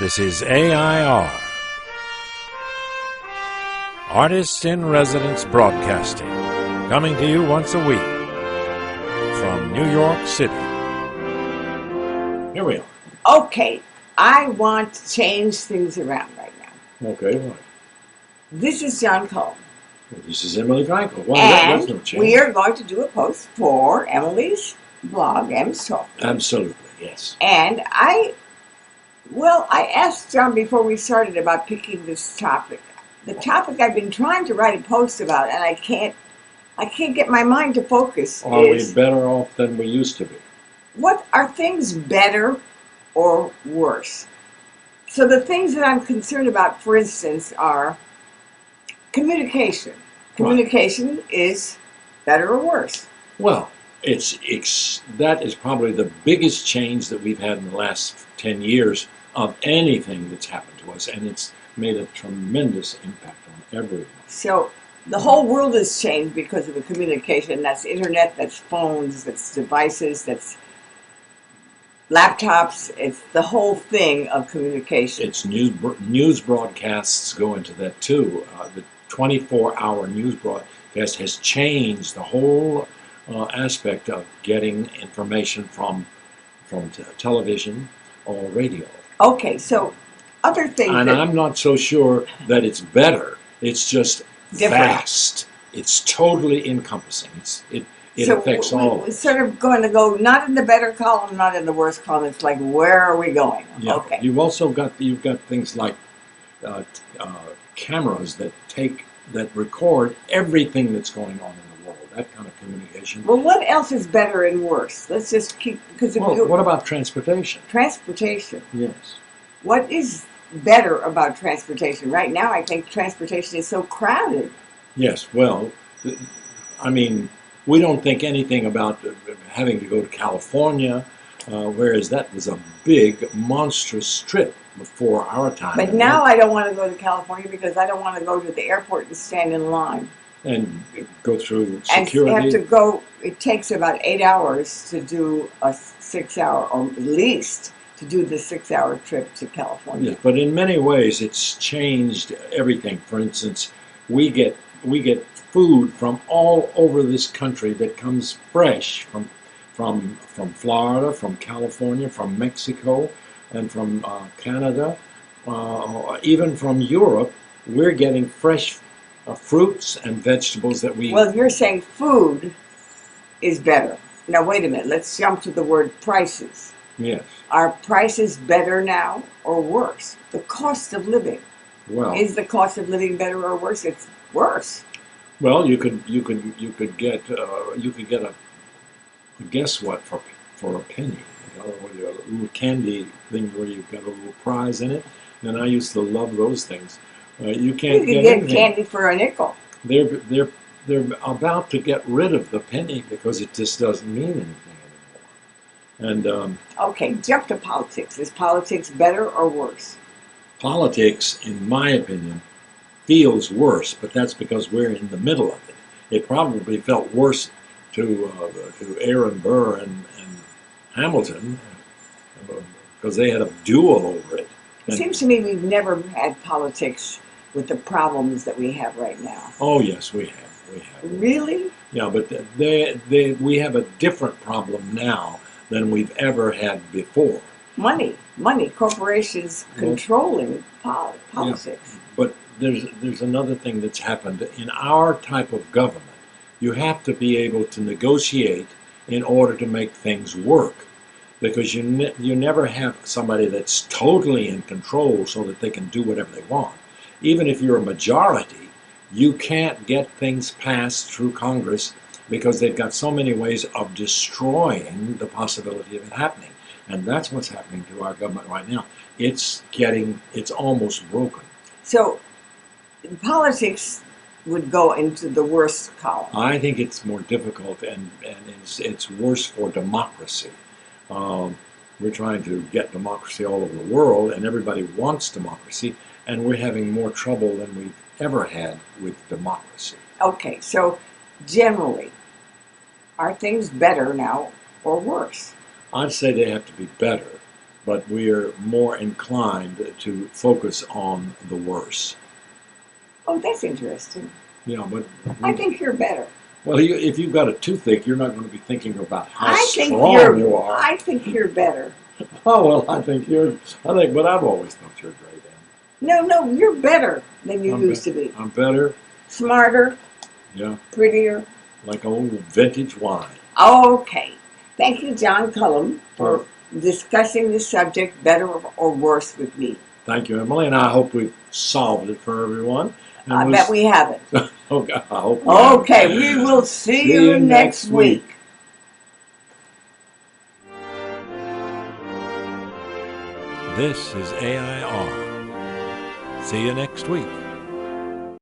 This is AI.R. Artists in Residence Broadcasting, coming to you once a week from New York City. Here we are. Okay, I want to change things around right now. Okay, what? This is John Cole. Well, this is Emily Frankel. Well, that's no And change. we are going to do a post for Emily's blog, M's Talk. Absolutely, yes. And I asked John before we started about picking this topic. The topic I've been trying to write a post about, and I can't get my mind to focus. Are we better off than we used to be? What are things better or worse? So the things that I'm concerned about, for instance, are communication. Communication is better or worse? Well, that is probably the biggest change that we've had in the last 10 years of anything that's happened to us, and it's made a tremendous impact on everyone. So the whole world has changed because of the communication. That's internet, that's phones, that's devices, that's laptops. It's the whole thing of communication. It's news broadcasts go into that too. The 24-hour news broadcast has changed the whole aspect of getting information from television or radio. Okay, so other things. And I'm not so sure that it's better. It's just Different. vast. It's totally encompassing. It affects all of We're us. sort of going to go not in the better column, not in the worse column. It's like, where are we going? Yeah. Okay. You've got things like cameras that record everything that's going on in the world. That kind of communication. Well, what else is better and worse? Let's just keep because What about transportation? Transportation. Yes. What is better about transportation? Right now, I think transportation is so crowded. Yes. Well, I mean, we don't think anything about having to go to California, whereas that was a big, monstrous trip before our time. But now I don't want to go to California because I don't want to go to the airport and stand in line. And go through security. And have to go, it takes about 8 hours to do a 6-hour, or at least to do the 6-hour trip to California. Yes, but in many ways it's changed everything. For instance, we get food from all over this country that comes fresh from Florida, from California, from Mexico, and from Canada, even from Europe. We're getting fresh fruits and vegetables that we... Well, you're saying food is better. Now, wait a minute. Let's jump to the word prices. Yes. Are prices better now or worse? The cost of living. Well, is the cost of living better or worse? It's worse. Well, you could get a guess what for a penny. You know, a little candy thing where you've got a little prize in it. And I used to love those things. You can't You get can get candy for a nickel. They're about to get rid of the penny because it just doesn't mean anything anymore. And okay, jump to politics. Is politics better or worse? Politics, in my opinion, feels worse, but that's because we're in the middle of it. It probably felt worse to Aaron Burr and Hamilton because they had a duel over it. It seems to me we've never had politics with the problems that we have right now. Oh yes, we have. Really? Yeah, but we have a different problem now than we've ever had before. Money, corporations controlling politics. Yeah, but there's another thing that's happened. In our type of government, you have to be able to negotiate in order to make things work. Because you never have somebody that's totally in control so that they can do whatever they want. Even if you're a majority, you can't get things passed through Congress because they've got so many ways of destroying the possibility of it happening. And that's what's happening to our government right now. It's almost broken. So politics would go into the worst column. I think it's more difficult and it's worse for democracy. We're trying to get democracy all over the world, and everybody wants democracy, and we're having more trouble than we've ever had with democracy. Okay, so generally, are things better now or worse? I'd say they have to be better, but we are more inclined to focus on the worse. Oh, that's interesting. But I think you're better. well, if you've got a toothache, you're not going to be thinking about how I think strong you are. I think you're better. Oh well, but I've always thought you're great, No, you're better than you Ann. used to be. I'm better. Smarter, Yeah, prettier. like old vintage wine. Okay. Thank you, John Cullum, for Well, discussing the subject better or worse with me. thank you, Emily, and I hope we've solved it for everyone. And I bet we haven't. okay, I hope we have. Okay, we will see See you you next next week. week. This is AI.R. See you next week.